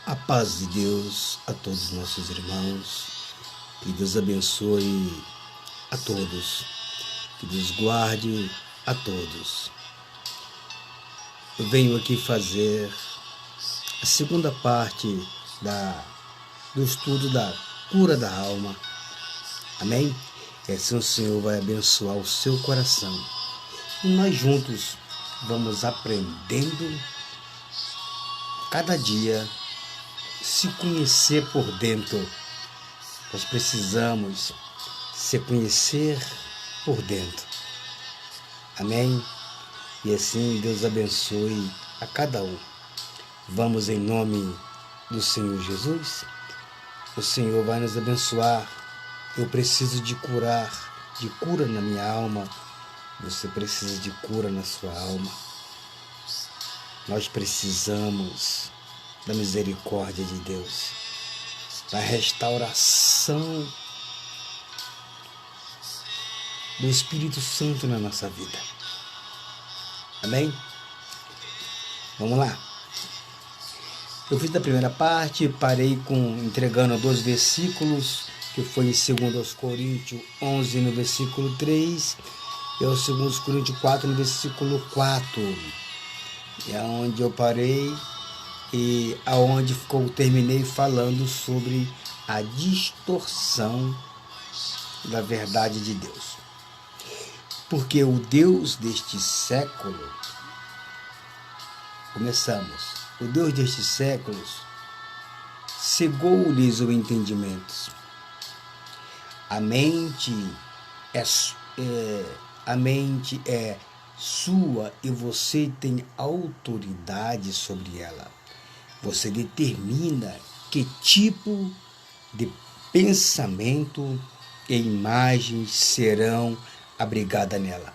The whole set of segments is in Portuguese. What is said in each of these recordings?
A paz de Deus a todos os nossos irmãos, que Deus abençoe a todos, que Deus guarde a todos. Eu venho aqui fazer a segunda parte do estudo da cura da alma. Amém? E assim o Senhor vai abençoar o seu coração. E nós juntos vamos aprendendo cada dia se conhecer por dentro. Nós precisamos se conhecer por dentro. Amém? E assim Deus abençoe a cada um. Vamos em nome do Senhor Jesus. O Senhor vai nos abençoar. Eu preciso de cura na minha alma. Você precisa de cura na sua alma. Nós precisamos da misericórdia de Deus, da restauração do Espírito Santo na nossa vida. Amém? Vamos lá. Eu fiz da primeira parte, parei entregando 2 versículos, que foi em 2 Coríntios 11, no versículo 3, e ao 2 Coríntios 4, no versículo 4. É onde eu parei e aonde terminei falando sobre a distorção da verdade de Deus. Porque o Deus deste século, o Deus destes séculos cegou-lhes o entendimento. A mente é sua e você tem autoridade sobre ela. Você determina que tipo de pensamento e imagens serão abrigadas nela.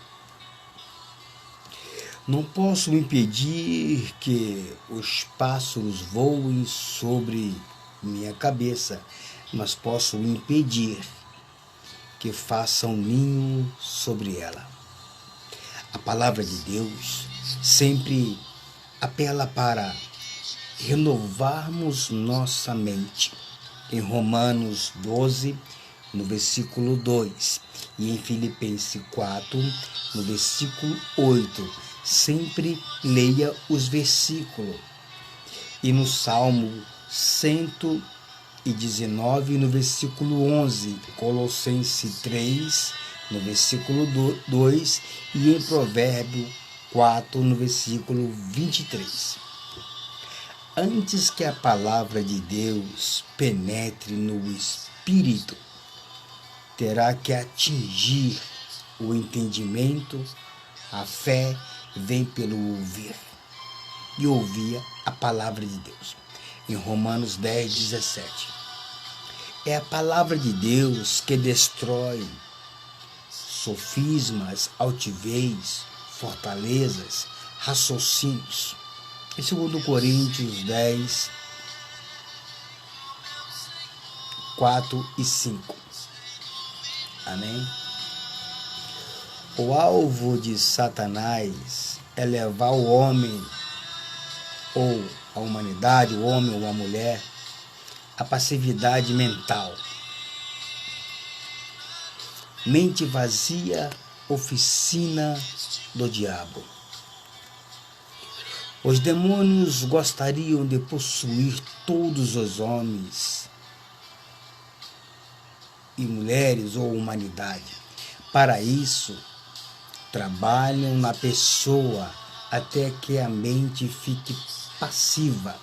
Não posso impedir que os pássaros voem sobre minha cabeça, mas posso impedir que façam ninho sobre ela. A palavra de Deus sempre apela para renovarmos nossa mente. Em Romanos 12, no versículo 2, e em Filipenses 4, no versículo 8. Sempre leia os versículos. E no Salmo 119, no versículo 11, Colossenses 3, no versículo 2, e em Provérbio 4, no versículo 23. Antes que a palavra de Deus penetre no espírito, terá que atingir o entendimento. A fé vem pelo ouvir, e ouvir a palavra de Deus. Em Romanos 10, 17. É a palavra de Deus que destrói sofismas, altivez, fortalezas, raciocínios. Em 2 Coríntios 10, 4 e 5. Amém? O alvo de Satanás é levar o homem, ou a humanidade, o homem ou a mulher, à passividade mental. Mente vazia, oficina do diabo. Os demônios gostariam de possuir todos os homens e mulheres ou humanidade. Para isso, trabalham na pessoa até que a mente fique passiva,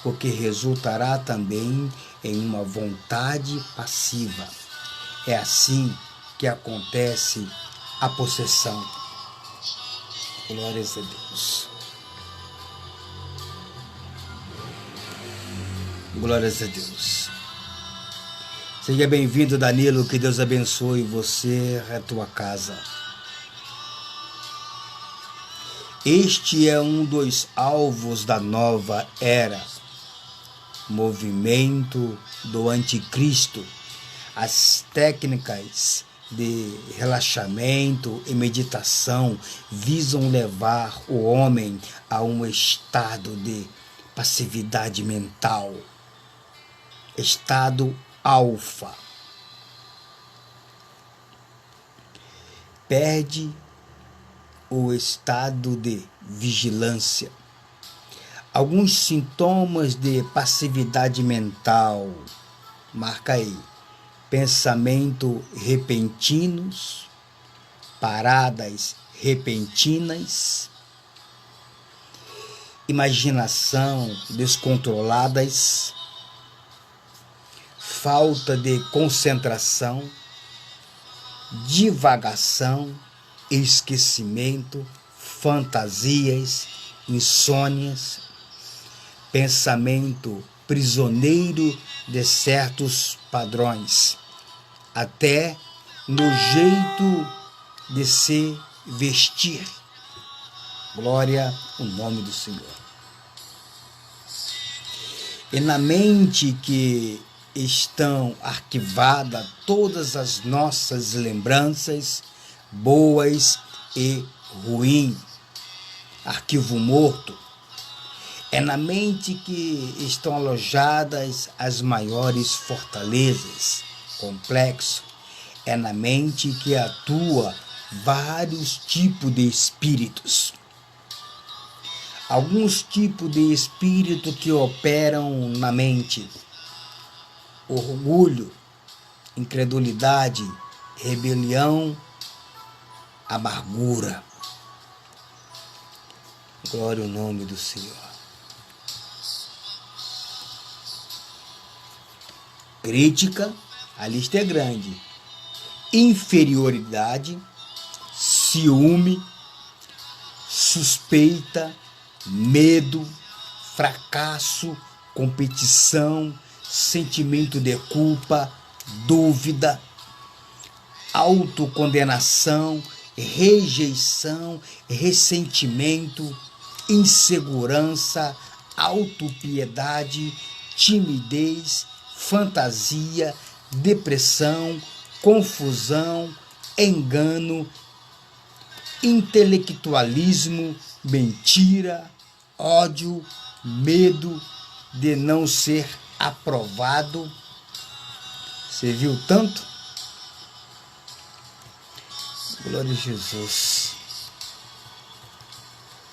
o que resultará também em uma vontade passiva. É assim que acontece a possessão. Glórias a Deus. Glórias a Deus. Seja bem-vindo, Danilo, que Deus abençoe você e a tua casa. Este é um dos alvos da nova era, movimento do anticristo. As técnicas de relaxamento e meditação visam levar o homem a um estado de passividade mental, estado alfa. Perde o estado de vigilância. Alguns sintomas de passividade mental, marca aí: pensamento repentinos, paradas repentinas, imaginação descontroladas, falta de concentração, divagação, esquecimento, fantasias, insônias, pensamento prisioneiro de certos padrões, até no jeito de se vestir. Glória ao nome do Senhor. E na mente que estão arquivadas todas as nossas lembranças, boas e ruins. Arquivo morto. É na mente que estão alojadas as maiores fortalezas, complexo. É na mente que atua vários tipos de espíritos. Alguns tipos de espírito que operam na mente: orgulho, incredulidade, rebelião, amargura. Glória ao nome do Senhor. Crítica, a lista é grande. Inferioridade, ciúme, suspeita, medo, fracasso, competição, sentimento de culpa, dúvida, autocondenação, rejeição, ressentimento, insegurança, autopiedade, timidez, fantasia, depressão, confusão, engano, intelectualismo, mentira, ódio, medo de não ser aprovado. Você viu tanto? Glória a Jesus.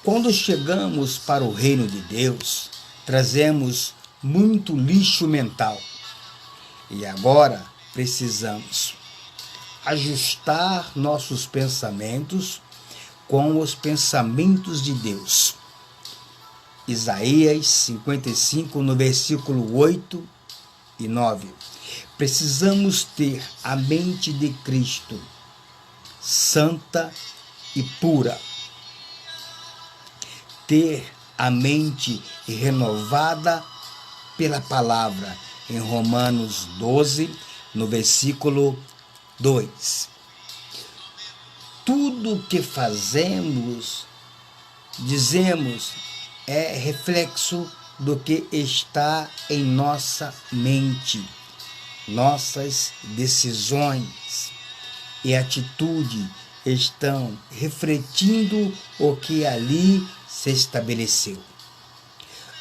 Quando chegamos para o reino de Deus, trazemos muito lixo mental. E agora precisamos ajustar nossos pensamentos com os pensamentos de Deus. Isaías 55, no versículo 8 e 9. Precisamos ter a mente de Cristo, santa e pura. Ter a mente renovada pela palavra, em Romanos 12, no versículo 2. Tudo que fazemos, dizemos, é reflexo do que está em nossa mente. Nossas decisões e atitude estão refletindo o que ali se estabeleceu.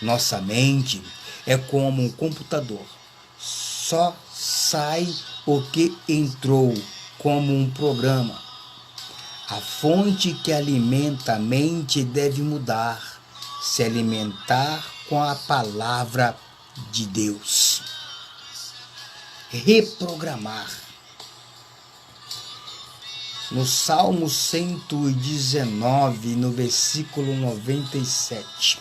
Nossa mente é como um computador. Só sai o que entrou, como um programa. A fonte que alimenta a mente deve mudar, se alimentar com a palavra de Deus. Reprogramar. No Salmo 119, no versículo 97.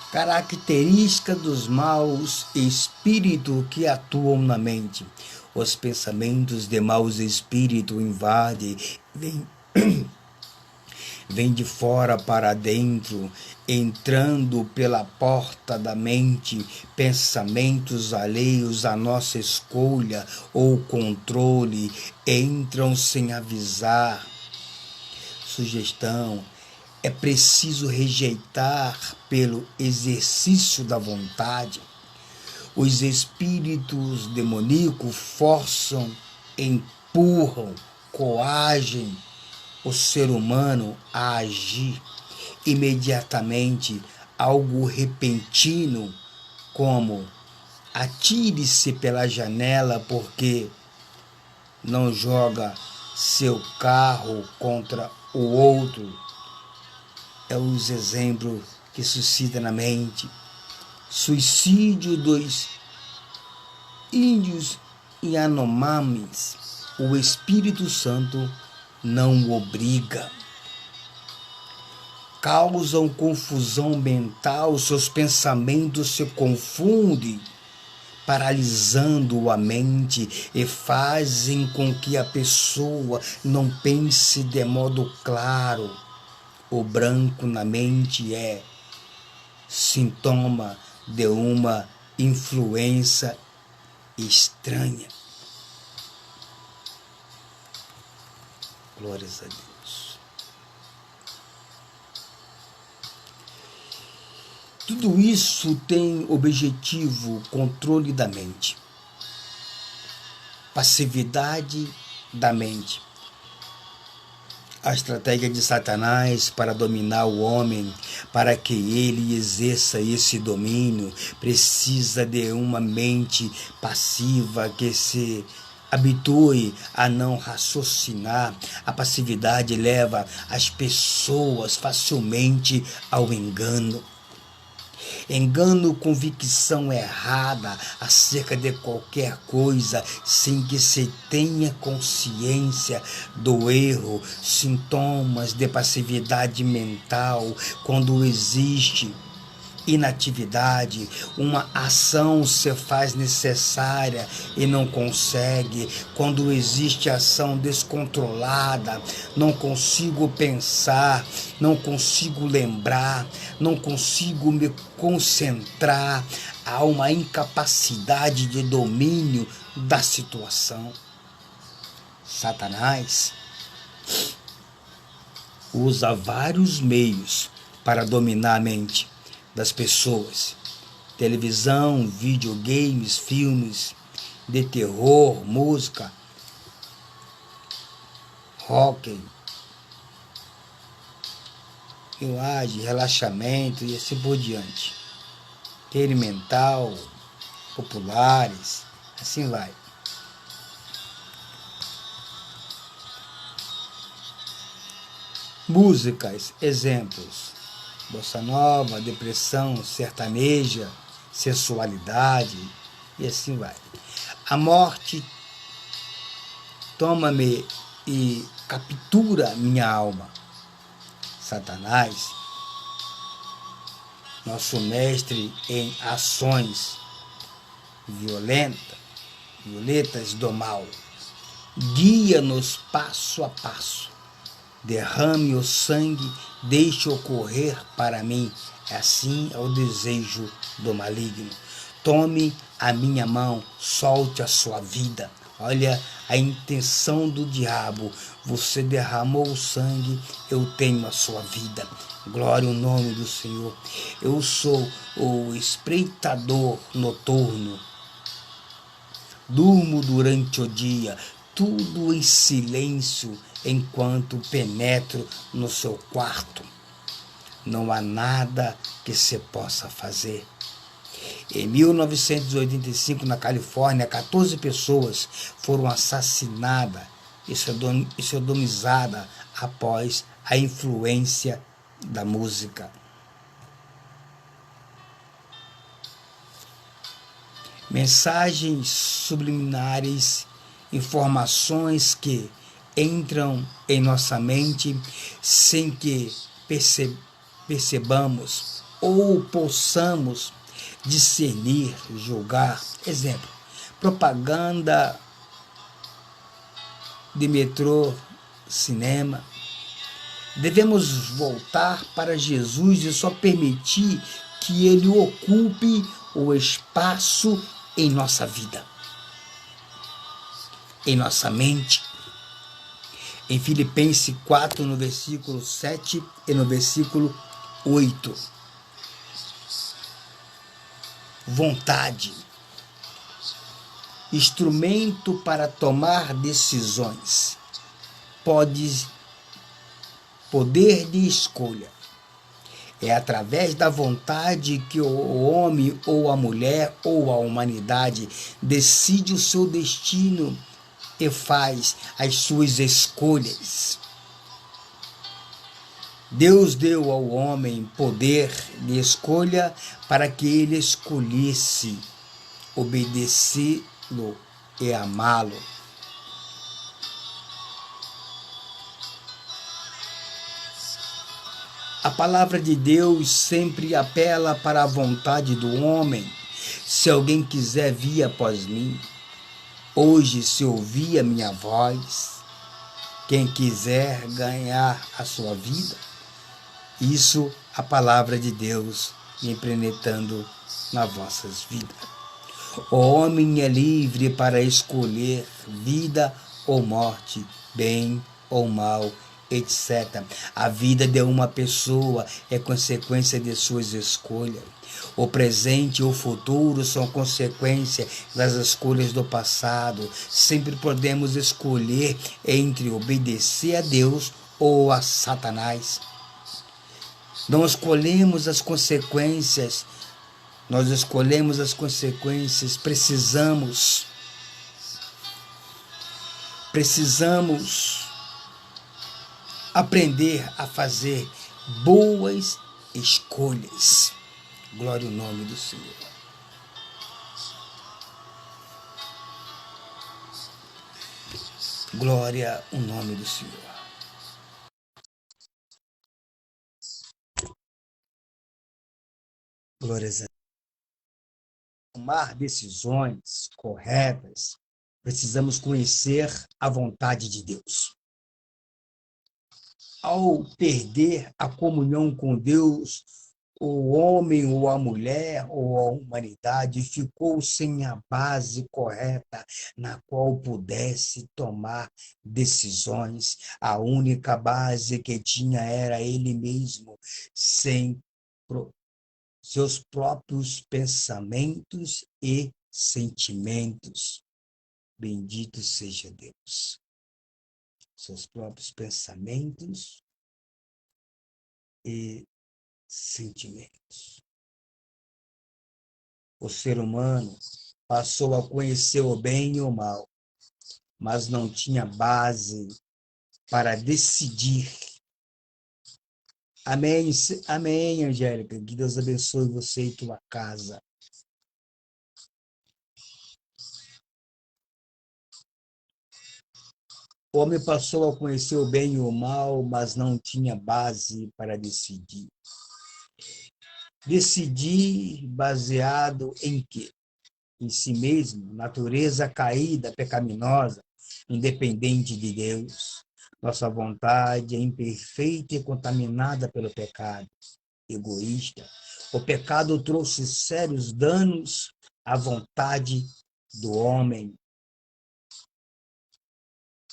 Característica dos maus espíritos que atuam na mente. Os pensamentos de maus espíritos invadem, vem de fora para dentro, entrando pela porta da mente, pensamentos alheios à nossa escolha ou controle, entram sem avisar. Sugestão: é preciso rejeitar pelo exercício da vontade. Os espíritos demoníacos forçam, empurram, coagem o ser humano a agir imediatamente algo repentino, como atire-se pela janela porque não joga seu carro contra o outro, é os exemplos que suscita na mente. Suicídio dos índios Yanomamis, o Espírito Santo não obriga. Causam confusão mental, seus pensamentos se confundem, paralisando a mente e fazem com que a pessoa não pense de modo claro. O branco na mente é sintoma de uma influência estranha. Glórias a Deus. Tudo isso tem objetivo controle da mente, passividade da mente. A estratégia de Satanás para dominar o homem, para que ele exerça esse domínio, precisa de uma mente passiva que se habitue a não raciocinar. A passividade leva as pessoas facilmente ao engano. Engano, convicção errada acerca de qualquer coisa sem que se tenha consciência do erro, sintomas de passividade mental, quando existe inatividade, uma ação se faz necessária e não consegue. Quando existe ação descontrolada, não consigo pensar, não consigo lembrar, não consigo me concentrar. Há uma incapacidade de domínio da situação. Satanás usa vários meios para dominar a mente das pessoas: televisão, videogames, filmes de terror, música, rock, filmagem, relaxamento e assim por diante, experimental, populares, assim vai. Músicas, exemplos: bossa nova, depressão, sertaneja, sensualidade e assim vai. A morte toma-me e captura minha alma. Satanás, nosso mestre em ações violentas do mal, guia-nos passo a passo. Derrame o sangue, deixe ocorrer para mim. Assim é o desejo do maligno. Tome a minha mão, solte a sua vida. Olha a intenção do diabo. Você derramou o sangue, eu tenho a sua vida. Glória ao nome do Senhor. Eu sou o espreitador noturno. Durmo durante o dia, tudo em silêncio, enquanto penetro no seu quarto. Não há nada que se possa fazer. Em 1985, na Califórnia, 14 pessoas foram assassinadas e sodomizadas após a influência da música. Mensagens subliminares, informações que entram em nossa mente sem que percebamos ou possamos discernir, julgar. Exemplo: propaganda de metrô, cinema. Devemos voltar para Jesus e só permitir que Ele ocupe o espaço em nossa vida, em nossa mente. Em Filipenses 4, no versículo 7 e no versículo 8. Vontade, instrumento para tomar decisões, poder de escolha. É através da vontade que o homem ou a mulher ou a humanidade decide o seu destino e faz as suas escolhas. Deus deu ao homem poder de escolha para que ele escolhesse obedecê-lo e amá-lo. A palavra de Deus sempre apela para a vontade do homem. Se alguém quiser vir após mim, hoje se ouvir a minha voz, quem quiser ganhar a sua vida, isso a palavra de Deus impregnando nas vossas vidas. O homem é livre para escolher vida ou morte, bem ou mal, etc. A vida de uma pessoa é consequência de suas escolhas. O presente e o futuro são consequência das escolhas do passado. Sempre podemos escolher entre obedecer a Deus ou a Satanás. Não escolhemos as consequências, nós escolhemos as consequências. Precisamos aprender a fazer boas escolhas. Glória ao nome do Senhor. Glória ao nome do Senhor. Glórias a Deus. Tomar decisões corretas, precisamos conhecer a vontade de Deus. Ao perder a comunhão com Deus, o homem ou a mulher ou a humanidade ficou sem a base correta na qual pudesse tomar decisões. A única base que tinha era ele mesmo, sem seus próprios pensamentos e sentimentos. Bendito seja Deus. Seus próprios pensamentos e sentimentos. O ser humano passou a conhecer o bem e o mal, mas não tinha base para decidir. Amém, amém, Angélica. Que Deus abençoe você e tua casa. O homem passou a conhecer o bem e o mal, mas não tinha base para decidir. Decidir baseado em quê? Em si mesmo, natureza caída, pecaminosa, independente de Deus. Nossa vontade é imperfeita e contaminada pelo pecado, egoísta. O pecado trouxe sérios danos à vontade do homem.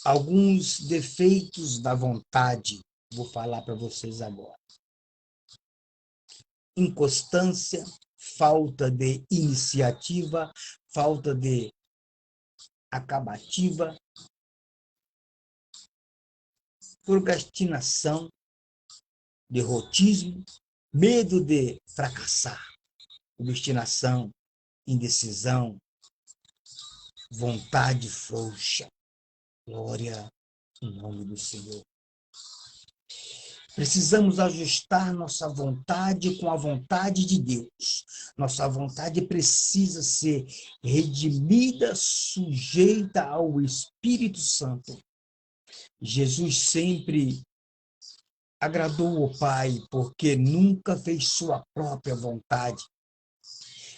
Alguns defeitos da vontade, vou falar para vocês agora. Inconstância, falta de iniciativa, falta de acabativa, procrastinação, derrotismo, medo de fracassar, obstinação, indecisão, vontade frouxa. Glória em nome do Senhor. Precisamos ajustar nossa vontade com a vontade de Deus. Nossa vontade precisa ser redimida, sujeita ao Espírito Santo. Jesus sempre agradou o Pai, porque nunca fez sua própria vontade,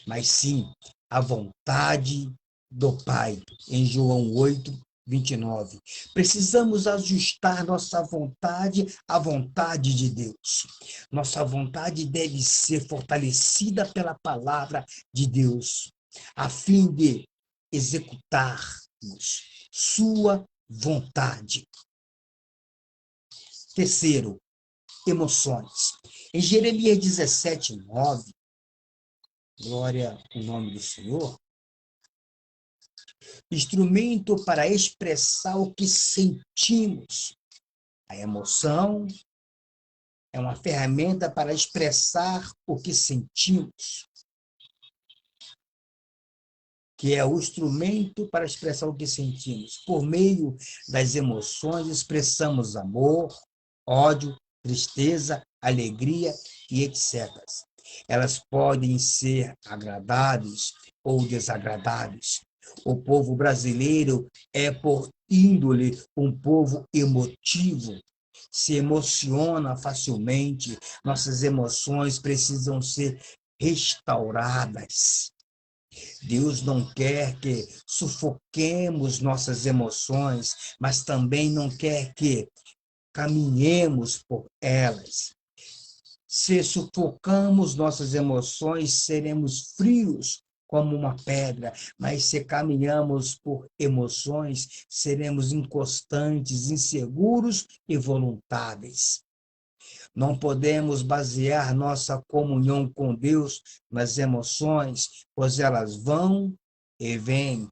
mas sim a vontade do Pai, em João 8:29. Precisamos ajustar nossa vontade à vontade de Deus. Nossa vontade deve ser fortalecida pela palavra de Deus, a fim de executarmos sua vontade. Terceiro, emoções. Em Jeremias 17:9, glória ao nome do Senhor, instrumento para expressar o que sentimos, a emoção, é uma ferramenta para expressar o que sentimos, que é o instrumento para expressar o que sentimos. Por meio das emoções, expressamos amor, ódio, tristeza, alegria e etc. Elas podem ser agradáveis ou desagradáveis. O povo brasileiro é, por índole, um povo emotivo. Se emociona facilmente, nossas emoções precisam ser restauradas. Deus não quer que sufoquemos nossas emoções, mas também não quer que caminhemos por elas. Se sufocamos nossas emoções, seremos frios como uma pedra, mas se caminhamos por emoções, seremos inconstantes, inseguros e voluntáveis. Não podemos basear nossa comunhão com Deus nas emoções, pois elas vão e vêm.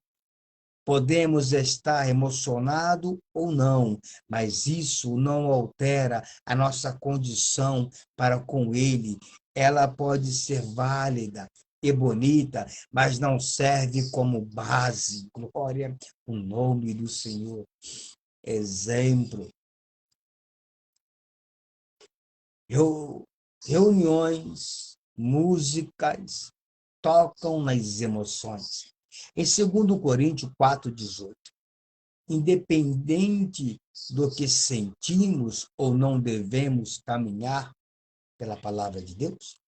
Podemos estar emocionado ou não, mas isso não altera a nossa condição para com Ele. Ela pode ser válida e bonita, mas não serve como base. Glória ao nome do Senhor. Exemplo. Reuniões, músicas, tocam nas emoções. Em 2 Coríntios 4,18, independente do que sentimos ou não devemos caminhar pela palavra de Deus,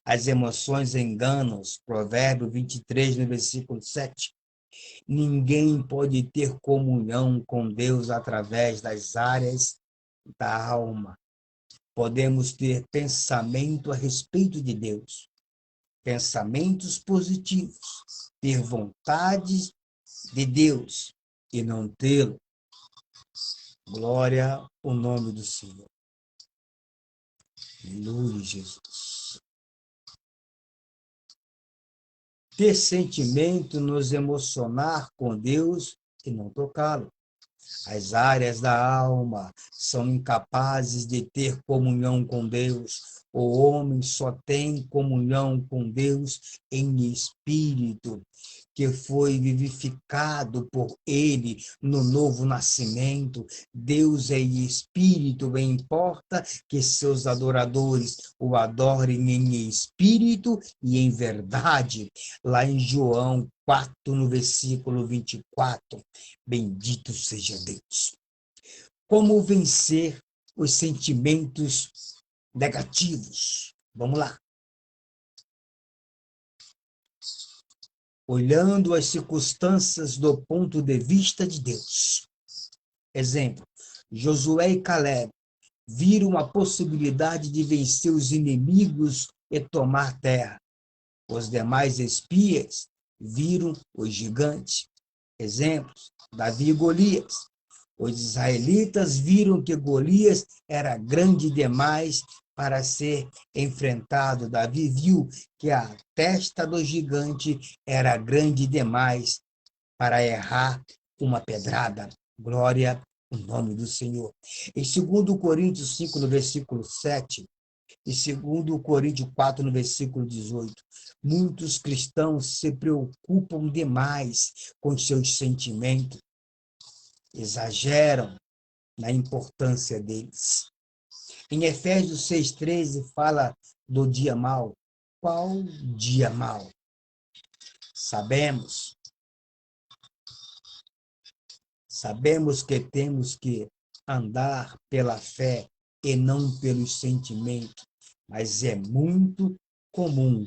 as emoções enganam. Provérbio 23, no versículo 7. Ninguém pode ter comunhão com Deus através das áreas da alma. Podemos ter pensamento a respeito de Deus, pensamentos positivos, ter vontade de Deus e não tê-lo. Glória ao nome do Senhor. Aleluia, Jesus. Ter sentimento, nos emocionar com Deus e não tocá-lo. As áreas da alma são incapazes de ter comunhão com Deus. O homem só tem comunhão com Deus em espírito, que foi vivificado por Ele no novo nascimento. Deus é espírito, bem importa que seus adoradores o adorem em espírito e em verdade. Lá em João 4, no versículo 24. Bendito seja Deus. Como vencer os sentimentos negativos? Vamos lá. Olhando as circunstâncias do ponto de vista de Deus. Exemplo, Josué e Caleb viram a possibilidade de vencer os inimigos e tomar terra. Os demais espias viram os gigantes. Exemplos, Davi e Golias. Os israelitas viram que Golias era grande demais para ser enfrentado. Davi viu que a testa do gigante era grande demais para errar uma pedrada. Glória ao nome do Senhor. Em 2 Coríntios 5, no versículo 7, e 2 Coríntios 4, no versículo 18, muitos cristãos se preocupam demais com seus sentimentos, exageram na importância deles. Em Efésios 6,13 fala do dia mau. Qual dia mau? Sabemos que temos que andar pela fé e não pelos sentimentos, mas é muito comum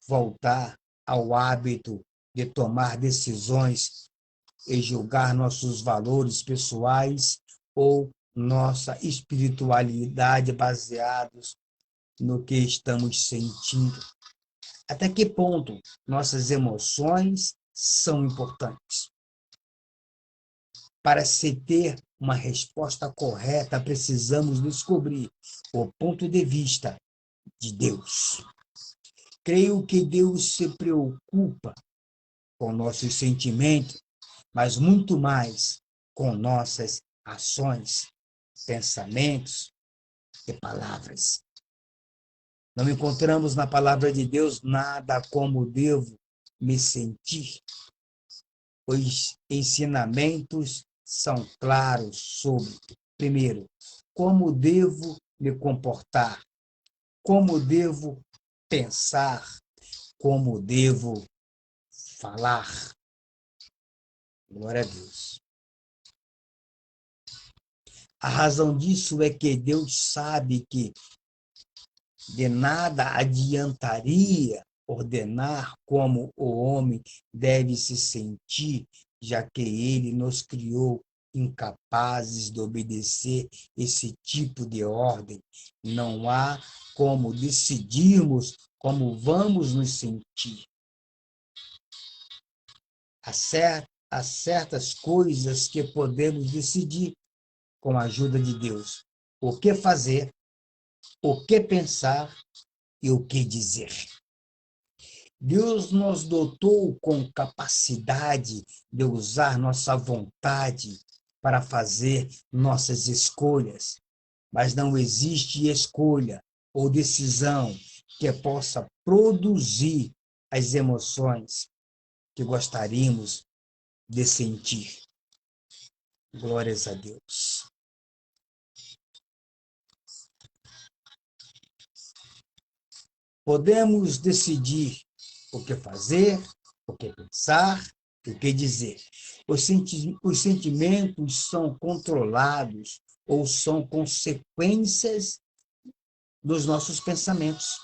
voltar ao hábito de tomar decisões e julgar nossos valores pessoais ou nossa espiritualidade baseados no que estamos sentindo. Até que ponto nossas emoções são importantes? Para se ter uma resposta correta, precisamos descobrir o ponto de vista de Deus. Creio que Deus se preocupa com nossos sentimentos, mas muito mais com nossas ações, pensamentos e palavras. Não encontramos na palavra de Deus nada como devo me sentir. Os ensinamentos são claros sobre, primeiro, como devo me comportar, como devo pensar, como devo falar. Glória a Deus. A razão disso é que Deus sabe que de nada adiantaria ordenar como o homem deve se sentir, já que ele nos criou incapazes de obedecer esse tipo de ordem. Não há como decidirmos como vamos nos sentir. Há certas coisas que podemos decidir com a ajuda de Deus. O que fazer, o que pensar e o que dizer. Deus nos dotou com capacidade de usar nossa vontade para fazer nossas escolhas, mas não existe escolha ou decisão que possa produzir as emoções que gostaríamos de sentir. Glórias a Deus. Podemos decidir o que fazer, o que pensar, o que dizer. Os sentimentos são controlados ou são consequências dos nossos pensamentos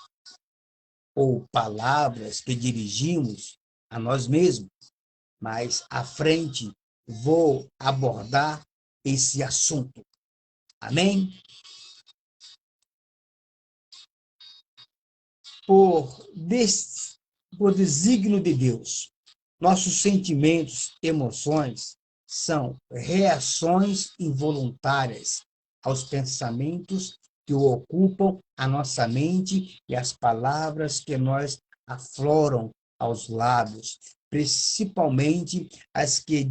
ou palavras que dirigimos a nós mesmos. Mas à frente vou abordar esse assunto. Amém? Por desígnio de Deus, nossos sentimentos, emoções são reações involuntárias aos pensamentos que ocupam a nossa mente e as palavras que nós afloram aos lábios, principalmente as que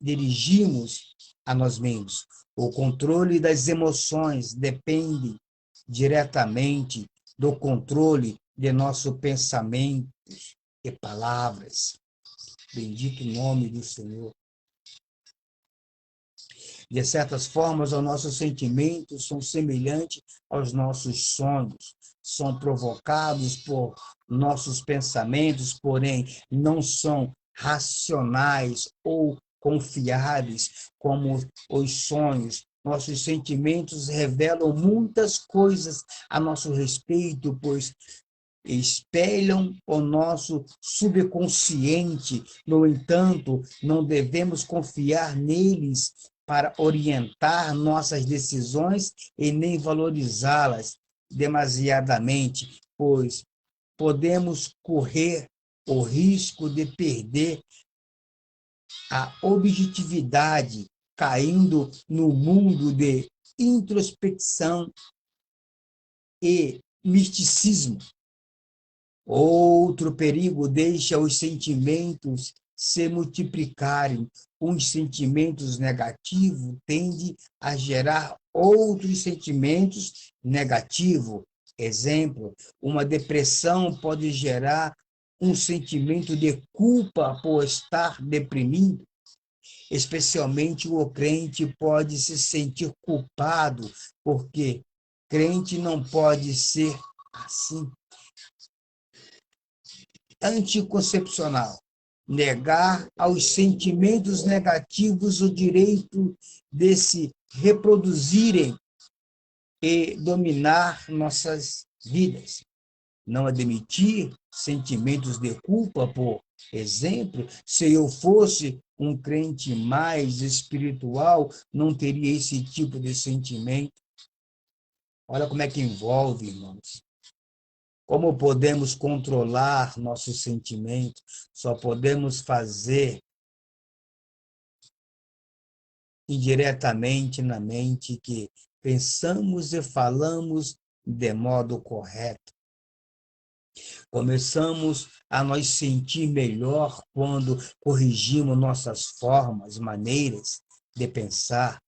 dirigimos a nós mesmos. O controle das emoções depende diretamente do controle de nossos pensamentos e palavras. Bendito o nome do Senhor. De certas formas, os nossos sentimentos são semelhantes aos nossos sonhos. São provocados por nossos pensamentos, porém não são racionais ou confiáveis como os sonhos. Nossos sentimentos revelam muitas coisas a nosso respeito, pois espelham o nosso subconsciente. No entanto, não devemos confiar neles para orientar nossas decisões e nem valorizá-las demasiadamente, pois podemos correr o risco de perder a objetividade, caindo no mundo de introspecção e misticismo. Outro perigo deixa os sentimentos se multiplicarem. Uns sentimentos negativos tendem a gerar outros sentimentos negativos. Exemplo, uma depressão pode gerar um sentimento de culpa por estar deprimido. Especialmente o crente pode se sentir culpado, porque crente não pode ser assim. Anticoncepcional, negar aos sentimentos negativos o direito de se reproduzirem e dominar nossas vidas. Não admitir sentimentos de culpa, por exemplo, se eu fosse um crente mais espiritual, não teria esse tipo de sentimento. Olha como é que envolve, irmãos. Como podemos controlar nossos sentimentos? Só podemos fazer indiretamente na mente que pensamos e falamos de modo correto. Começamos a nos sentir melhor quando corrigimos nossas formas, maneiras de pensar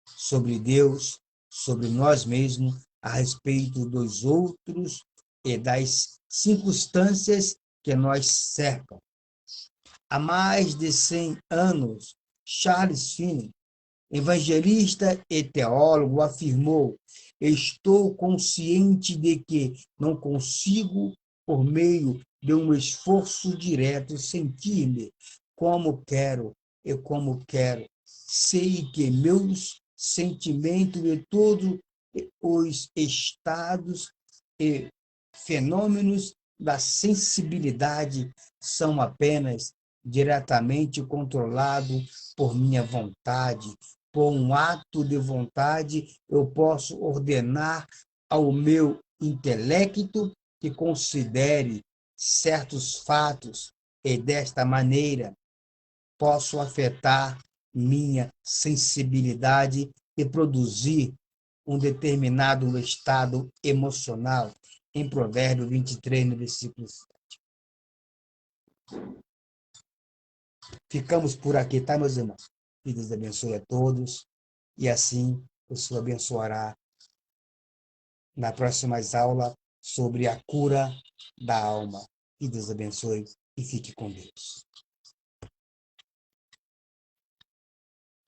sobre Deus, sobre nós mesmos, a respeito dos outros e das circunstâncias que nos cercam. Há mais de 100 anos, Charles Finney, evangelista e teólogo, afirmou: estou consciente de que não consigo, por meio de um esforço direto, sentir-me como quero e como quero. Sei que meus sentimentos de todos os estados e fenômenos da sensibilidade são apenas diretamente controlados por minha vontade. Por um ato de vontade, eu posso ordenar ao meu intelecto que considere certos fatos e, desta maneira, posso afetar minha sensibilidade e produzir um determinado estado emocional. Em Provérbios 23, no versículo 7. Ficamos por aqui, tá, meus irmãos? Que Deus abençoe a todos e assim o Senhor abençoará na próxima aula sobre a cura da alma. Que Deus abençoe e fique com Deus.